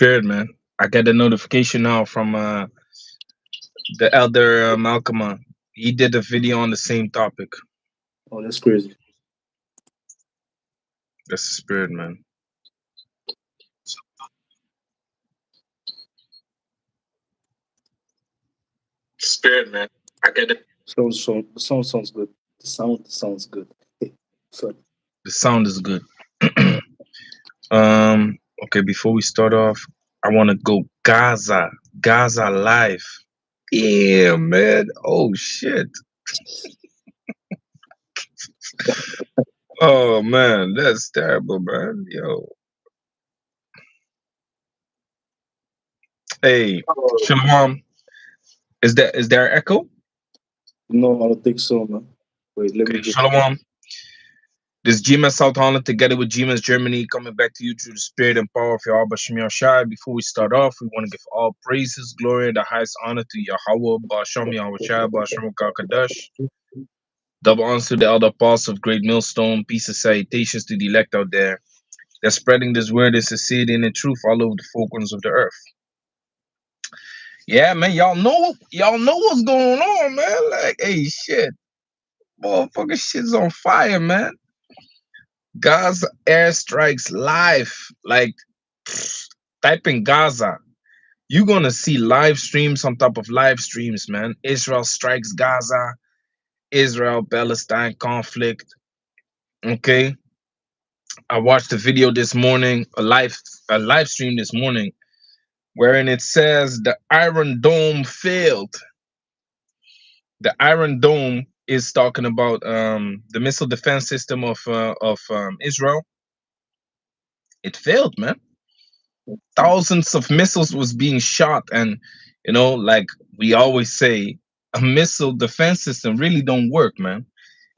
Spirit, man. I get a notification now from the elder Malcolm. He did a video on the same topic. Oh, that's crazy. That's the spirit, man. Spirit, man. I get it. The sound sounds good. The sounds good. So, The sound is good. yeah. Okay, before we start off, I want to go Gaza. Gaza live. Yeah, man. Oh shit. Oh man, that's terrible, man. Yo. Hey, Shalom. Is there echo? No, I don't think so, man. Wait, let me Okay, just. Shalom. This is GMS South Holland together with GMS Germany coming back to you through the spirit and power of Yahweh Shem Shai. Before we start off, we want to give all praises, glory, and the highest honor to Yahweh, Ba'ashem Yahweh Shai, Ba'ashem Kadash. Double honors to the elder apostles of Great Millstone. Peace and salutations to the elect out there. They're spreading this word and sincerity and the truth all over the four corners of the earth. Yeah, man, y'all know what's going on, man. Like, hey, shit, motherfucking shit's on fire, man. Gaza airstrikes live. Like, type in Gaza. You're gonna see live streams on top of live streams, man. Israel strikes Gaza, Israel-Palestine conflict. Okay. I watched a video this morning, a live stream this morning, wherein it says the Iron Dome failed. The Iron Dome is talking about the missile defense system of Israel. It failed, man. Thousands of missiles was being shot, and like we always say, a missile defense system really don't work, man,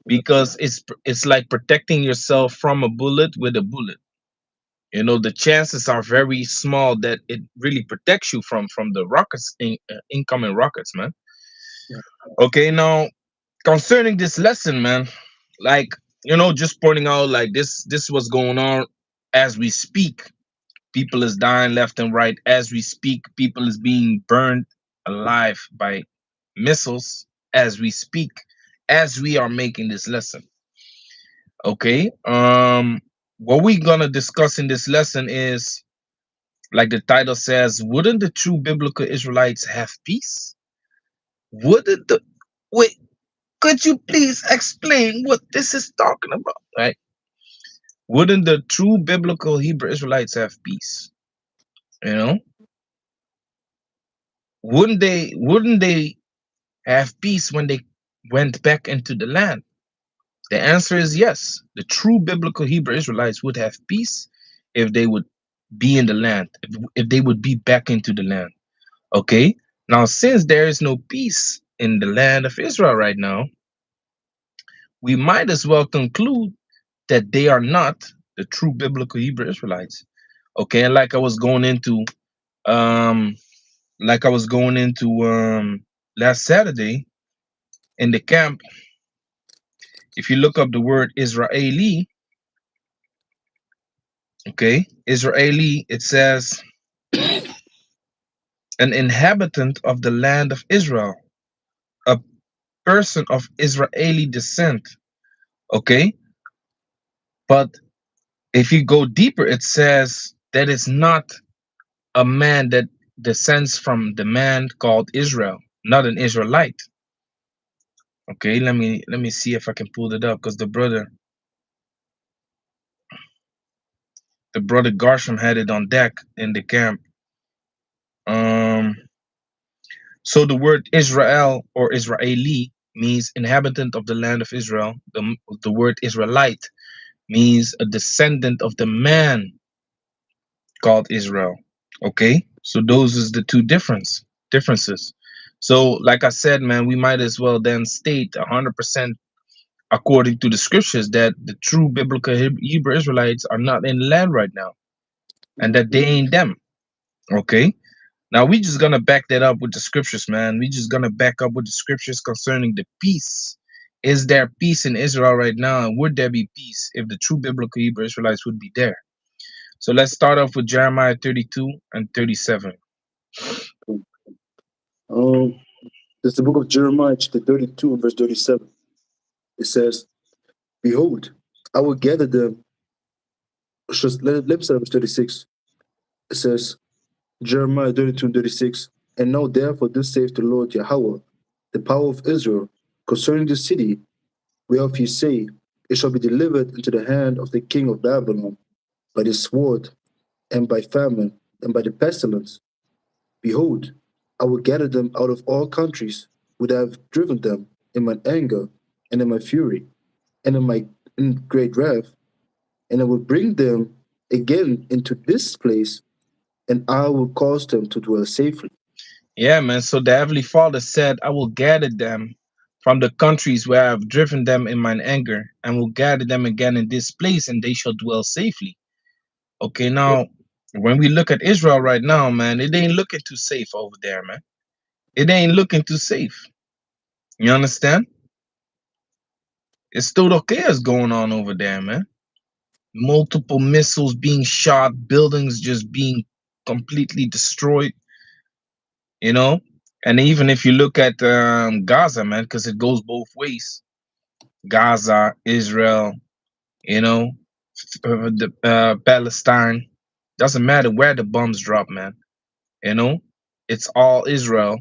because it's like protecting yourself from a bullet with a bullet. The chances are very small that it really protects you from the incoming rockets, man. Okay, now concerning this lesson, man, like just pointing out, like this was going on as we speak. People is dying left and right as we speak. People is being burned alive by missiles as we speak, as we are making this lesson. Okay. What we're gonna discuss in this lesson is, like the title says, wouldn't the true biblical Israelites have peace? Wouldn't the wait? Could you please explain what this is talking about? Right? Wouldn't the true biblical Hebrew Israelites have peace? You know, wouldn't they have peace when they went back into the land? The answer is yes. The true biblical Hebrew Israelites would have peace if they would be in the land, if they would be back into the land. Okay? Now, since there is no peace in the land of Israel right now, we might as well conclude that they are not the true biblical Hebrew Israelites. Okay, and um like I was going into last Saturday in the camp, if you look up the word Israeli, okay, Israeli, it says an inhabitant of the land of Israel, a person of Israeli descent. Okay, but if you go deeper, it says that it's not a man that descends from the man called Israel, not an Israelite. Okay, let me see if I can pull it up, because the brother Garsham had it on deck in the camp. Um, so the word Israel or Israeli means inhabitant of the land of Israel. The word Israelite means a descendant of the man called Israel. Okay, so those is the two differences. So, like I said, man, we might as well then state 100% according to the scriptures that the true biblical Hebrew Israelites are not in the land right now, and that they ain't them. Okay. Now we just gonna back that up with the scriptures, man. We just gonna back up with the scriptures concerning the peace. Is there peace in Israel right now? And would there be peace if the true biblical Hebrew Israelites would be there? So let's start off with Jeremiah 32 and 37. Um, this is the book of Jeremiah, chapter 32, and verse 37. It says, "Behold, I will gather them." Let me start with 36. It says, Jeremiah 32 and 36. "And now therefore this saith the Lord Yahweh, the power of Israel, concerning the city, whereof ye say, it shall be delivered into the hand of the king of Babylon, by the sword, and by famine, and by the pestilence. Behold, I will gather them out of all countries, whither I have driven them in mine anger, and in my fury, and in great wrath, and I will bring them again into this place, and I will cause them to dwell safely." Yeah, man. So the Heavenly Father said, I will gather them from the countries where I have driven them in mine anger, and will gather them again in this place, and they shall dwell safely. Okay, Yep. now when we look at Israel right now, man, it ain't looking too safe over there, man. It ain't looking too safe. You understand? It's total chaos going on over there, man. Multiple missiles being shot, buildings just being completely destroyed, you know? And even if you look at Gaza, man, because it goes both ways. Gaza, Israel, you know, Palestine. Doesn't matter where the bombs drop, man. You know, it's all Israel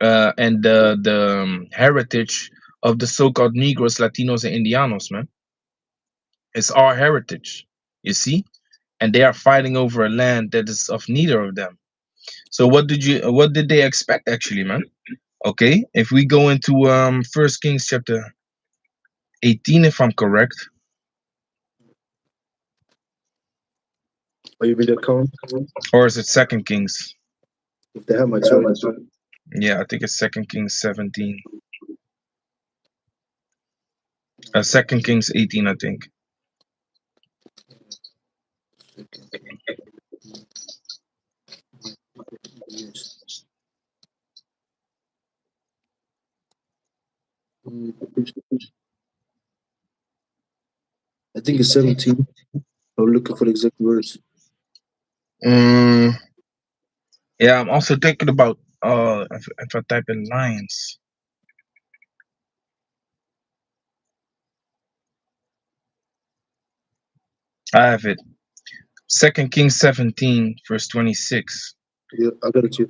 and the heritage of the so-called Negroes, Latinos, and Indianos, man. It's our heritage, you see, and they are fighting over a land that is of neither of them. So what did they expect actually, man? Okay, if we go into First Kings chapter 18, if I'm correct, Are you read that count? or is it Second Kings? If they have my right. Yeah, I think it's Second Kings 17. Second Kings 18, I think. Yes. I think it's 17. I'm looking for the exact verse. Mm, yeah, I'm also thinking about if I type in lions. I have it. Second Kings 17, verse 26. Yeah, I got it too.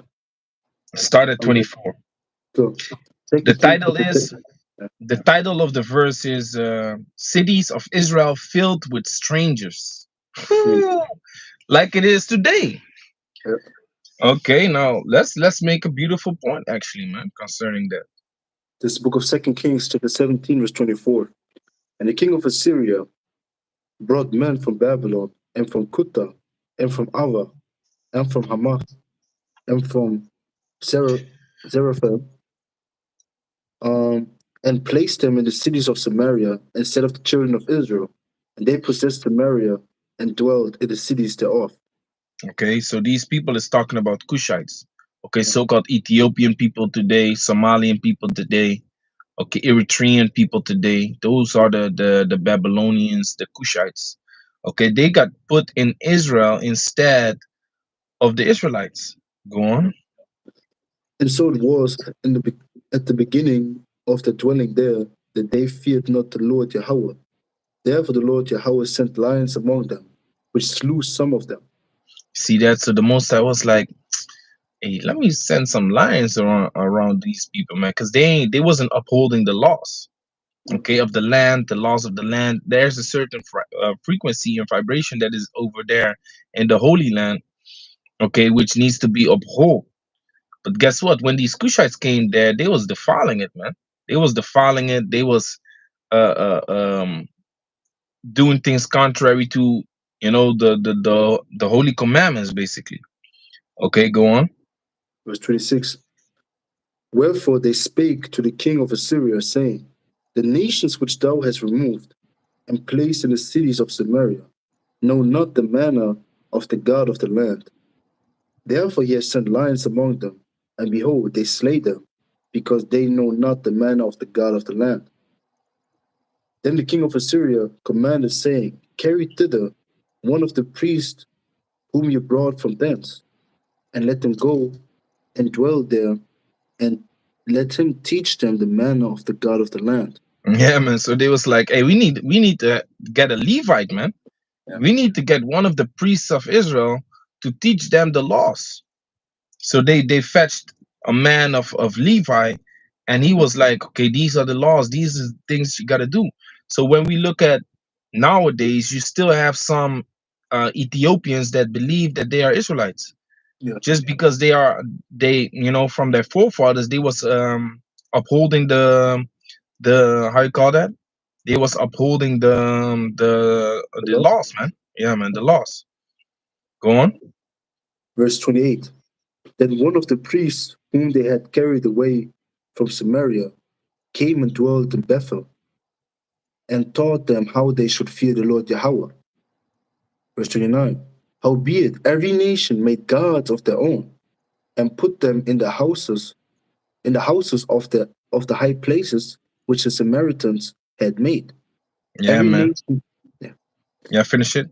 Start at I'm ready. 24. So, The Second King title chapter is 10. the title of the verse is Cities of Israel Filled with Strangers. Mm, Like it is today. yeah. Okay, now let's make a beautiful point actually, man, concerning that. This book of Second Kings chapter 17, verse 24. "And the king of Assyria brought men from Babylon, and from Kutta, and from Ava, and from Hamath, and from Zarephath, and placed them in the cities of Samaria instead of the children of Israel. And they possessed Samaria and dwelled in the cities thereof." Okay, so these people is talking about Cushites. Okay, so-called Ethiopian people today, Somalian people today, okay, Eritrean people today. Those are the Babylonians, the Cushites. Okay, they got put in Israel instead of the Israelites. Go on. And so it was at the beginning of the dwelling there, that they feared not the Lord Yahweh. Therefore the Lord Yahweh sent lions among them, which slew some of them. See that? So the Most I was like, hey, let me send some lions around these people, man, because they wasn't upholding the laws. Okay, of the land, the laws of the land. There's a certain frequency and vibration that is over there in the Holy Land, okay, which needs to be upheld. But guess what? When these Kushites came there, they was defiling it, man. They was defiling it. They was uh, uh um doing things contrary to the holy commandments, basically. Okay, go on. Verse 26. "Wherefore they spake to the king of Assyria, saying, The nations which thou hast removed, and placed in the cities of Samaria, know not the manner of the God of the land. Therefore he has sent lions among them, and behold, they slay them, because they know not the manner of the God of the land. Then the king of Assyria commanded, saying, Carry thither one of the priests whom you brought from thence, and let them go and dwell there, and let him teach them the manner of the God of the land. Yeah, man. So they was like, hey, we need to get a Levite, man. Yeah. We need to get one of the priests of Israel to teach them the laws. So they fetched a man of Levi, and he was like, okay, these are the laws, these are the things you got to do. So when we look at nowadays, you still have some Ethiopians that believe that they are Israelites Yeah. just because they from their forefathers they was upholding the how you call that, they was upholding The the laws. laws, man. Yeah, man, the laws. Go on. Verse 28. Then one of the priests whom they had carried away from Samaria came and dwelt in Bethel, and taught them how they should fear the Lord Yahweh. Verse 29. Howbeit every nation made gods of their own, and put them in the houses of the high places which the Samaritans had made. Yeah, Every man. nation, yeah, Yeah, finish it.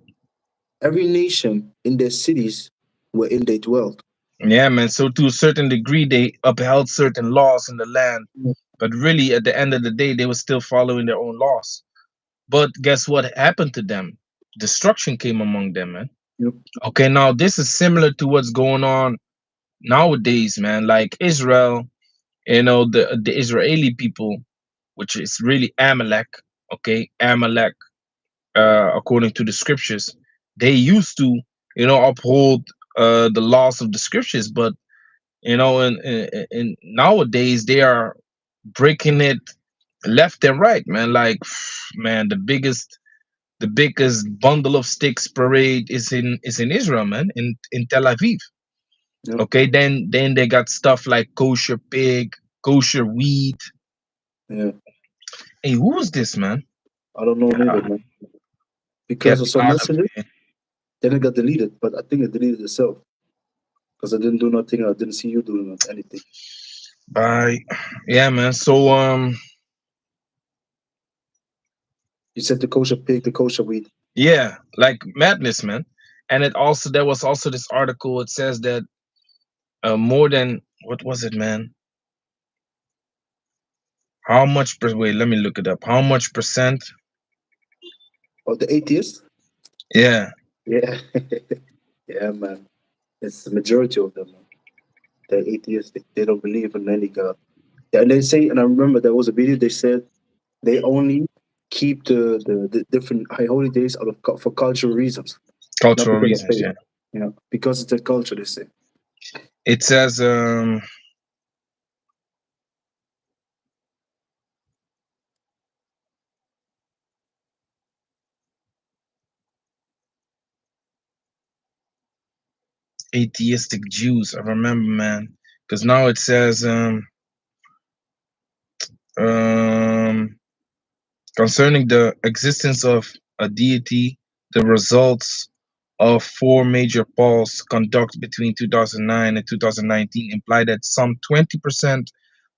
every nation in their cities wherein they dwelt. Yeah, man. So to a certain degree, they upheld certain laws in the land, Yeah. but really, at the end of the day, they were still following their own laws. But guess what happened to them? Destruction came among them, man. Yep. Okay, now this is similar to what's going on nowadays, man. Like Israel, the Israeli people, which is really Amalek. Okay, Amalek, according to the scriptures, they used to, uphold the laws of the scriptures, but and nowadays they are breaking it left and right, man. Like, man, the biggest bundle of sticks parade is in Israel, man, in Tel Aviv. Yep. Okay, then they got stuff like kosher pig, kosher wheat. Yeah. Hey, who was this, man? I don't know neither, Ah, man. Because get of some out of messenger, here. then it got deleted. But I think it deleted itself because I didn't do nothing. I didn't see you doing anything. Bye. Yeah, man. So You said the kosher pig, the kosher wheat. yeah, like madness, man. And there was also this article. It says that more than, what was it, man? How much per wait, let me look it up. How much percent? Or the atheists? Yeah. Yeah. Yeah, man. It's the majority of them, man. They're atheists. They don't believe in any God. Yeah, and they say, and I remember there was a video, they said they only keep the different high holy days out of for cultural reasons, not Cultural because of reasons, faith. yeah. You know, because it's a culture, they say. It says atheistic Jews. I remember, man. Because now it says um concerning the existence of a deity, the results of four major polls conducted between 2009 and 2019 imply that some 20%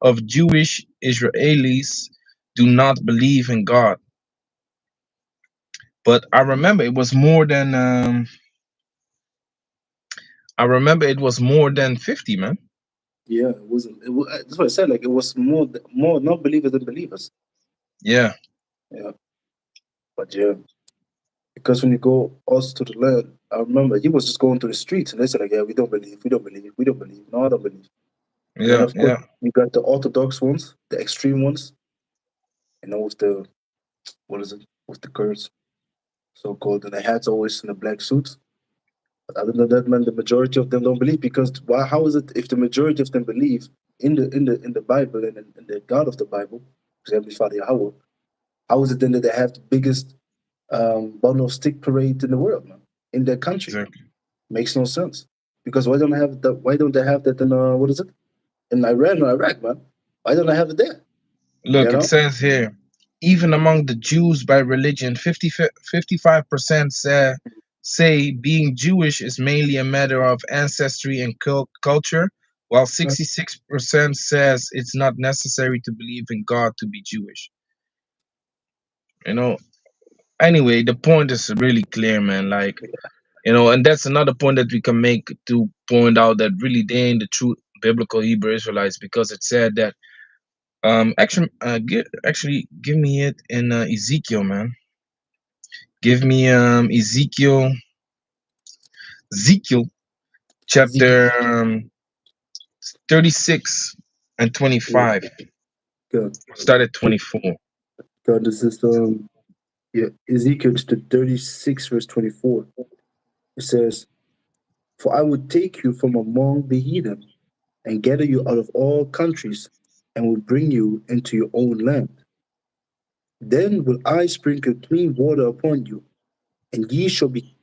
of Jewish Israelis do not believe in God. But I remember it was more than 50, man. Yeah, it wasn't. That's what I said. Like it was more non-believers than believers. Yeah, Yeah, but yeah, because when you go also to the land, I remember he was just going to the streets and they said like, yeah, we don't believe, we don't believe, we don't believe. No, I don't believe. And then yeah, of course yeah. you got the orthodox ones, the extreme ones, with the what is it, with the curls, so called, and the hats always in the black suits. But other than that, man, the majority of them don't believe because why? How is it if the majority of them believe in the Bible and in the God of the Bible, because Heavenly Father Yahweh? How is it then that they have the biggest bundle of stick parade in the world, man, in their country? Exactly. Makes no sense. Because why don't I have that? Why don't they have that in what is it, in Iran or Iraq, man? Why don't I have it there? You Look, it know? says here, even among the Jews by religion, 55% say being Jewish is mainly a matter of ancestry and culture, while 66% says it's not necessary to believe in God to be Jewish. You know, Anyway, the point is really clear, man. Like, and that's another point that we can make to point out that really they ain't the true biblical Hebrew Israelites, because it said that actually give me it in Ezekiel, man. Give me Ezekiel Ezekiel. chapter 36 and Yeah, 25. God. Start at 24. God, this is yeah, Ezekiel chapter 36, verse 24. It says, "For I will take you from among the heathen and gather you out of all countries, and will bring you into your own land. Then will I sprinkle clean water upon you, and ye shall be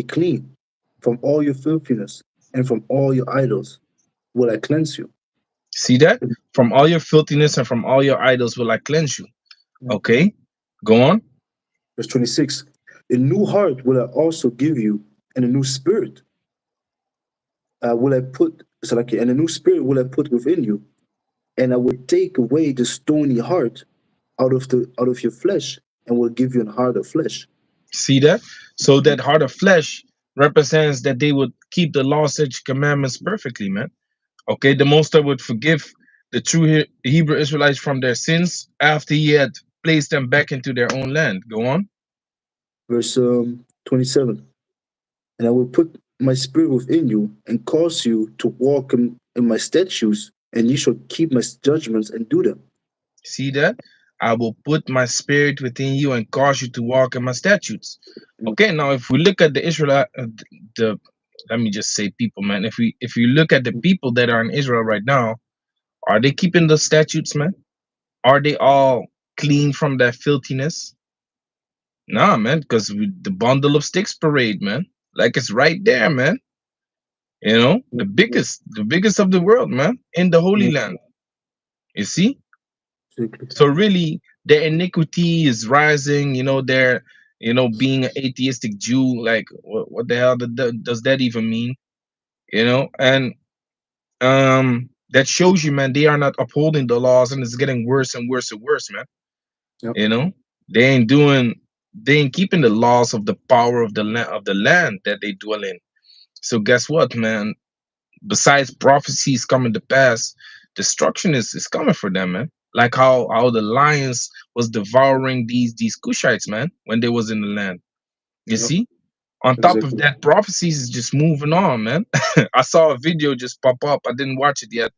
clean from all your filthiness, and from all your idols will I cleanse you." See that? From all your filthiness and from all your idols will I cleanse you. Okay, go on. Verse 26. "A new heart will I also give you, and a new spirit will I put so like and a new spirit will I put within you, and I will take away the stony heart out of your flesh, and will give you a heart of flesh. See that? So that heart of flesh represents that they would keep the law, statutes, commandments perfectly, man. Okay, the Most High would forgive the true Hebrew Israelites from their sins after He had placed them back into their own land. Go on. Verse 27. "And I will put my spirit within you, and cause you to walk in my statutes, and ye shall keep my judgments and do them." See that? I will put my spirit within you and cause you to walk in my statutes. Mm. Okay, now if we look at the Israel, the let me just say people, man. If you look at the people that are in Israel right now, are they keeping the statutes, man? Are they all clean from that filthiness? Nah, man, because the bundle of sticks parade, man. Like it's right there, man. The biggest of the world, man, in the Holy Mm. Land. You see? Exactly. So really, their iniquity is rising. They're, being an atheistic Jew. Like, what the hell does that even mean? And that shows you, man, they are not upholding the laws, and it's getting worse and worse and worse, man. Yep. You know, they ain't doing, they ain't keeping the laws of the power of the land that they dwell in. So guess what, man? Besides prophecies coming to pass, destruction is coming for them, man. Like how the lions was devouring these Cushites, man, when they was in the land. You Yep. see? On top of Exactly. that, prophecies is just moving on, man. I saw a video just pop up. I didn't watch it yet.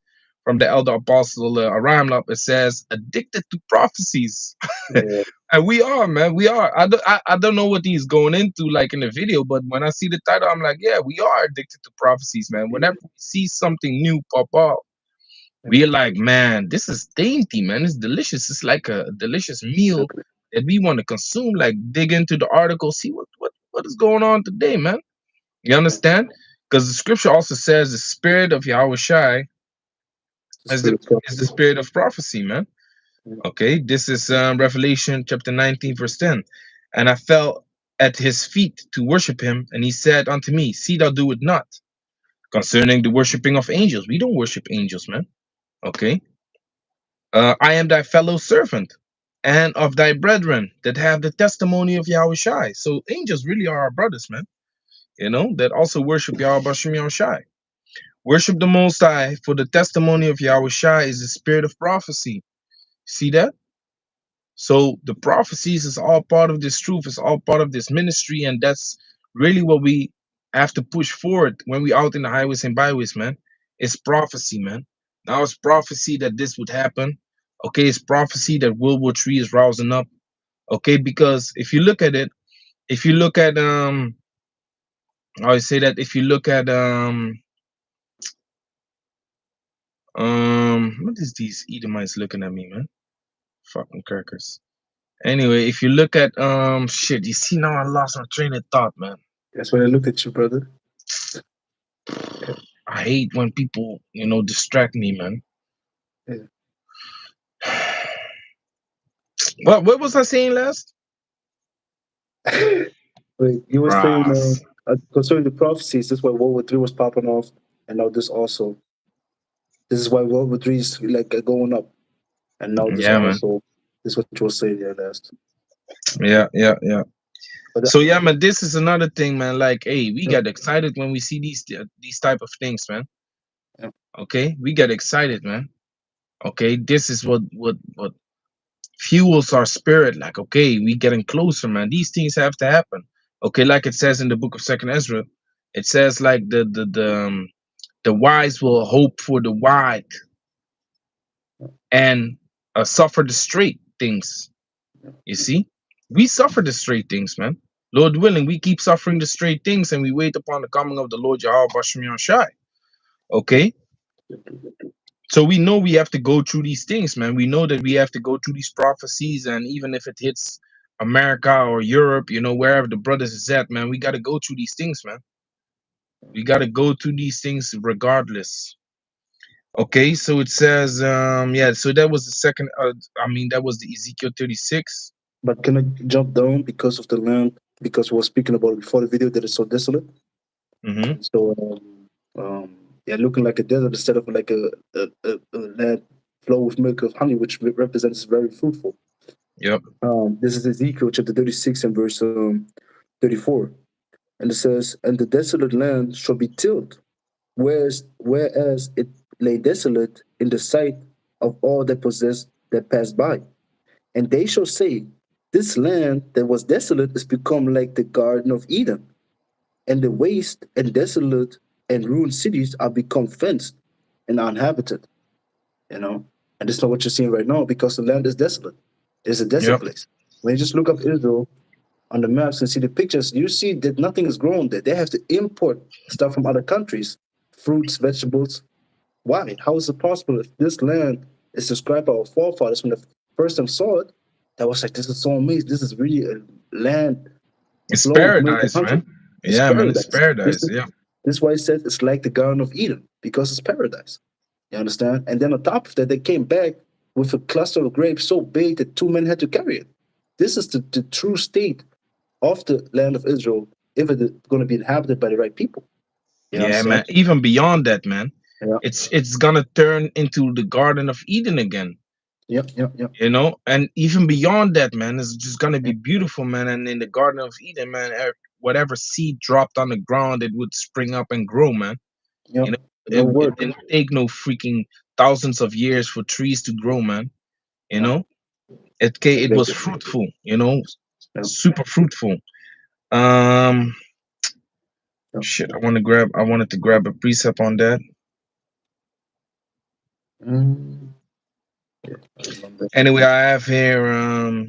From the elder apostle Aramlop, it says addicted to prophecies. Yeah. And we are, man. We are. I don't know what he's going into like in the video, but when I see the title, I'm like, yeah, we are addicted to prophecies, man. Whenever we see something new pop up, Yeah. we're like, man, this is dainty, man. It's delicious. It's like a delicious meal Exactly. that we want to consume. Like, dig into the article, see what is going on today, man. You Yeah. understand? Because the scripture also says the spirit of Yahweh Shai The is the spirit of is the prophecy. spirit of prophecy, man. Yeah. Okay, this is Revelation chapter 19, verse 10. And I fell at his feet to worship him, and he said unto me, see thou do it not. Concerning the worshiping of angels, we don't worship angels, man. Okay. I am thy fellow servant and of thy brethren that have the testimony of Yahweh Shai. So angels really are our brothers, man. That also worship Yahweh Bashem Yahweh Shai. Worship the Most High, for the testimony of Yahweh Shai is the spirit of prophecy. See that? So the prophecies is all part of this truth, it's all part of this ministry, and that's really what we have to push forward when we out in the highways and byways, man. It's prophecy, man. Now it's prophecy that this would happen. Okay, it's prophecy that World War III is rousing up. Okay, because if you look at it, if you look at I always say that if you look at what is these Edomites looking at me, man? Fucking crackers. Anyway, if you look at shit, you see now I lost my train of thought, man. That's when I look at you, brother. Yeah. I hate when people, distract me, man. Yeah. What was I saying last? Wait, you were saying Ras. concerning the prophecies, this is why World War Three was popping off, and now this also. This is why World War Three is like going up, and now this Yeah, man. also. This is what you were saying there last. Yeah, yeah, yeah. But So yeah, man, this is another thing, man. Like, hey, we yeah, get excited when we see these type of things, man. yeah. Okay, we get excited, man. Okay, this is what fuels our spirit. Like, okay, we getting closer, man. These things have to happen. Okay, like it says in the book of Second Ezra, it says like the wise will hope for the wide and suffer the straight things. You see, we suffer the straight things, man. Lord willing, we keep suffering the straight things, and we wait upon the coming of the Lord Yahweh Bashim Shai. Okay, so we know we have to go through these things, man. We know that we have to go through these prophecies, and even if it hits America or Europe, you know, wherever the brothers is at, man, we got to go through these things, man. We got to go through these things regardless. Okay, so it says, yeah, so that was the second, I mean, that was the Ezekiel 36. But can I jump down because of the land? Because we were speaking about it before the video that is so desolate. Mm-hmm. So yeah, looking like a desert instead of like a land flow with milk of honey, which represents very fruitful. Yep. This is Ezekiel chapter 36 and verse 34. And it says, "And the desolate land shall be tilled, whereas it lay desolate in the sight of all that possess that pass by. And they shall say, This land that was desolate is become like the Garden of Eden, and the waste and desolate and ruined cities are become fenced and uninhabited." You know, and this is not what you're seeing right now because the land is desolate. It's a desert Yep. place. When you just look up Israel on the maps and see the pictures, you see that nothing is grown there. They have to import stuff from other countries, fruits, vegetables. Why? How is it possible if this land is described by our forefathers when the first time saw it? That was like, this is so amazing. This is really a land It's flow with milk and paradise, honey. man. It's Yeah, man, it's paradise. paradise. Yeah. This is why it says it's like the Garden of Eden because it's paradise. You understand? And then on top of that, they came back with a cluster of grapes so big that two men had to carry it. This is the true state of the land of Israel if it's going to be inhabited by the right people. You Yeah, man. understand? Even beyond that, man, Yeah. it's gonna turn into the Garden of Eden again. Yep. Yep. Yep. You know, and even beyond that, man, it's just gonna be Yep. beautiful, man. And in the Garden of Eden, man, whatever seed dropped on the ground, it would spring up and grow, man. Yep. You know, No it work. didn't take no freaking thousands of years for trees to grow, man. You Yeah. know, it was Exactly. fruitful. You know, Yeah. super fruitful. Um, Yeah. shit, I wanted to grab a precept on that. Mm, yeah. I remember. Anyway, I have here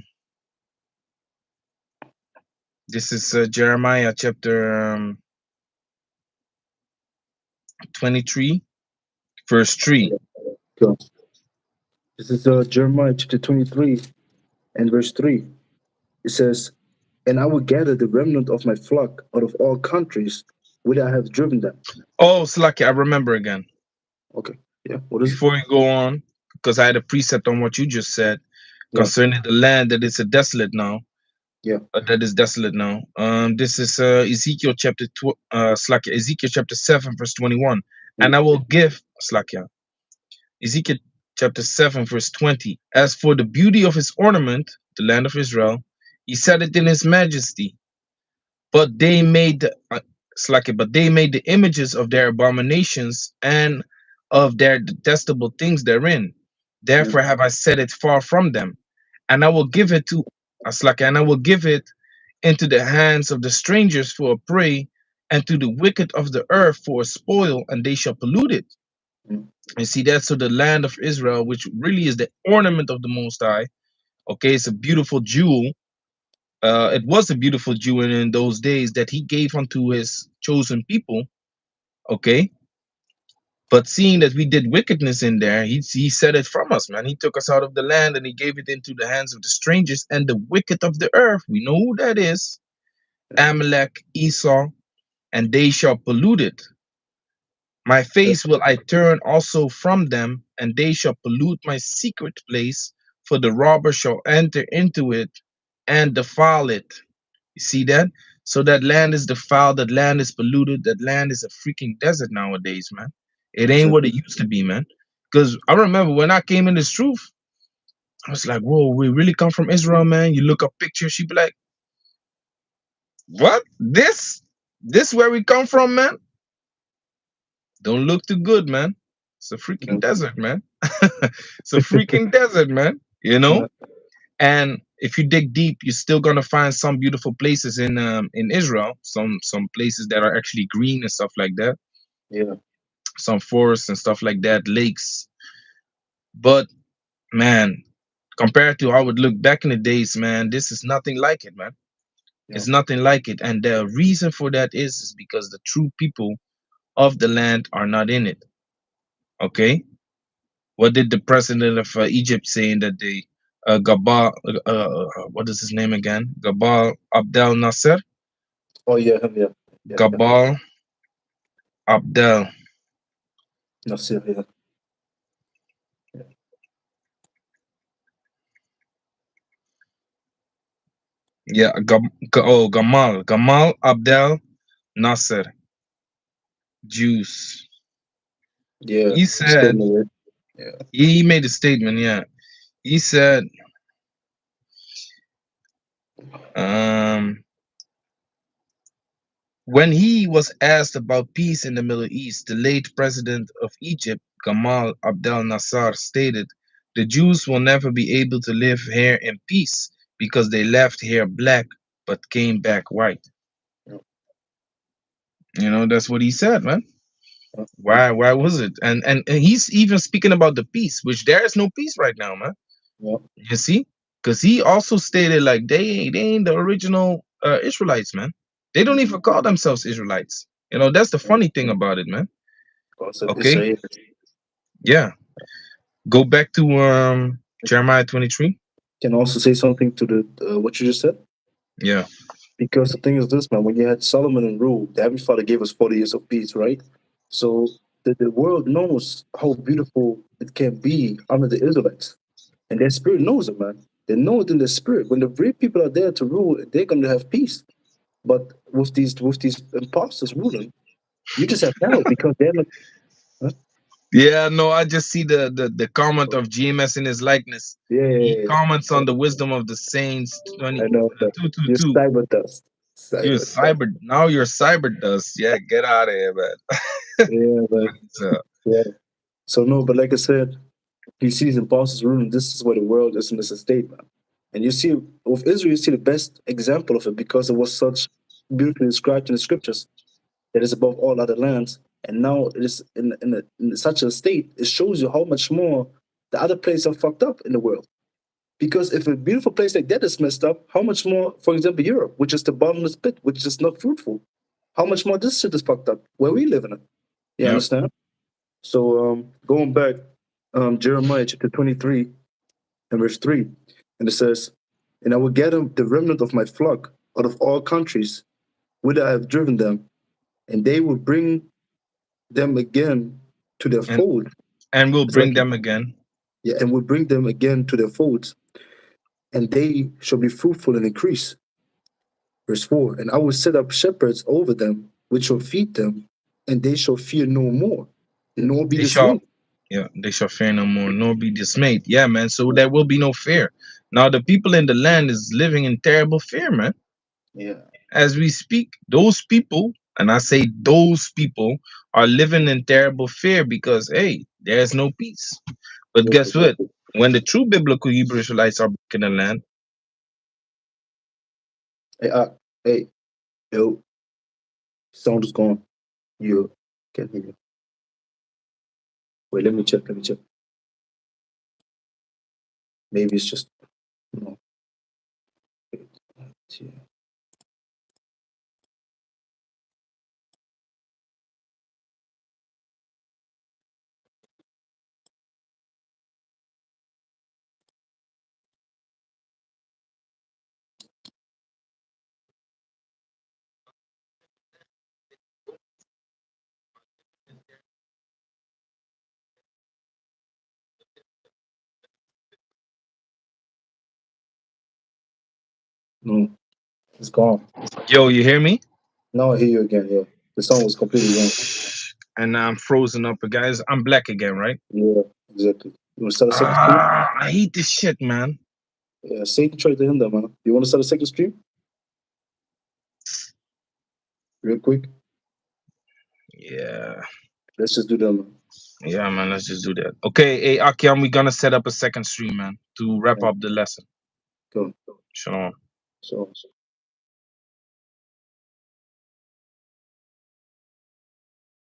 this is Jeremiah chapter 23 verse 3. Yeah. So this is Jeremiah chapter 23 and verse 3. It says, "And I will gather the remnant of my flock out of all countries whither I have driven them." Oh, Slaki, I remember again. Okay. Yeah. What is it? Before you go on, because I had a precept on what you just said Yeah. concerning the land that is a desolate now, Yeah. that is desolate now. This is Ezekiel chapter Slakia, Ezekiel chapter 7 verse 21. Yeah. And I will give Slakia, Ezekiel chapter 7 verse 20. As for the beauty of his ornament, the land of Israel, he set it in his majesty. But they made but they made the images of their abominations and of their detestable things therein. Yeah. Therefore have I set it far from them, and I will give it to and I will give it into the hands of the strangers for a prey, and to the wicked of the earth for a spoil, and they shall pollute it. Yeah. And see, that's so the land of Israel, which really is the ornament of the Most High. Okay, it's a beautiful jewel. It was a beautiful jewel in those days that he gave unto his chosen people. Okay, but seeing that we did wickedness in there, he set it from us, man. He took us out of the land and he gave it into the hands of the strangers and the wicked of the earth. We know who that is: Amalek, Esau, and they shall pollute it. My Yeah. face will I turn also from them, and they shall pollute my secret place, for the robber shall enter into it and defile it. You see that? So that land is defiled, that land is polluted, that land is a freaking desert nowadays, man. It ain't what Exactly. it used to be, man. Because I remember when I came in this truth, I was like, whoa, we really come from Israel, man. You look up pictures, she be like, what? This where we come from, man? Don't look too good, man. It's a Yeah. freaking desert, man. It's a freaking desert, man. You know? Uh, And if you dig deep, you're still gonna find some beautiful places in Israel. Some places that are actually green and stuff like that. yeah. Some forests and stuff like that, lakes. But man, compared to how it looked back in the days, man, this is nothing like it, man. Yeah. It's nothing like it. And the reason for that is because the true people of the land are not in it. Okay? What did the president of Egypt say in that day? Gabal, what is his name again? Gabal Abdel Nasser? Oh yeah, him, yeah. Yeah, yeah. Gabal Abdel, Nasir, yeah. Yeah. yeah, Gamal Abdel Nasser, Jews. Yeah. He The statement, said, right? Yeah. he made a statement, yeah. He said, um, when he was asked about peace in the Middle East, the late president of Egypt, Gamal Abdel Nasser, stated, the Jews will never be able to live here in peace because they left here black but came back white. Yeah. You know, that's what he said, man. Yeah. Why was it? And he's even speaking about the peace, which there is no peace right now, man. Yeah. You see? Because he also stated like they ain't the original Israelites, man. They don't Mm-hmm. even call themselves Israelites. You know, that's the Yeah. funny thing about it, man. Concept Okay? Israel. Yeah. Go back to Jeremiah 23. Can also say something to the what you just said. Yeah. Because the thing is this, man, when you had Solomon and rule, the Heavenly Father gave us 40 years of peace, right? So the world knows how beautiful it can be under the Israelites. And their spirit knows it, man. They know it in their spirit. When the real people are there to rule, they're gonna have peace. But with these imposters ruling, you just have hell because they're not. Huh? Yeah, no, I just see the comment of GMS in his likeness. Yeah, He yeah, comments yeah. on the wisdom of the saints 20 I know that. You're 222. cyber dust. You're Cyber dust. cyber now you're cyber dust. Yeah, get out of here, man. Yeah, but So, yeah. So no, but like I said, you see these imposters ruling. This is where the world is in this state, man. And you see with Israel, you see the best example of it because it was such beautifully described in the scriptures that is above all other lands. And now it is in such a state, it shows you how much more the other places are fucked up in the world. Because if a beautiful place like that is messed up, how much more, for example, Europe, which is the bottomless pit, which is not fruitful, how much more this shit is fucked up where we live in it? You yep. understand? So going back, Jeremiah chapter 23 and verse 3, and it says, and I will gather the remnant of my flock out of all countries whither I have driven them, and they will bring them again to their And fold. we'll So bring them again. yeah, and will bring them again to their folds, and they shall be fruitful and increase. Verse 4, and I will set up shepherds over them, which shall feed them, and they shall fear no more, nor be They shall dismayed. yeah, they shall fear no more, nor be dismayed. Yeah, man. So there will be no fear. Now the people in the land is living in terrible fear, man. Yeah, As we speak, those people, and I say those people, are living in terrible fear because hey, there's no peace. But yeah, guess what? exactly. When the true biblical Hebrew Israelites are back in the land, Hey, hey, yo, sound is gone. You can hear you. Wait, let me check. Let me check. Maybe it's just no. Wait, yeah. No, it's gone. yo, you hear me? Now I hear you again. Yeah, the sound was completely gone. And I'm frozen up, guys. I'm black again, right? Yeah, exactly. You want to start a second stream? I hate this shit, man. Yeah, Satan tried to hinder, man. You want to start a second stream? Real quick? Yeah. Let's just do that, man. Yeah, man. Let's just do that. Okay, hey Akiam, we're gonna set up a second stream, man, to wrap Yeah, up the lesson. go. Shalom. So.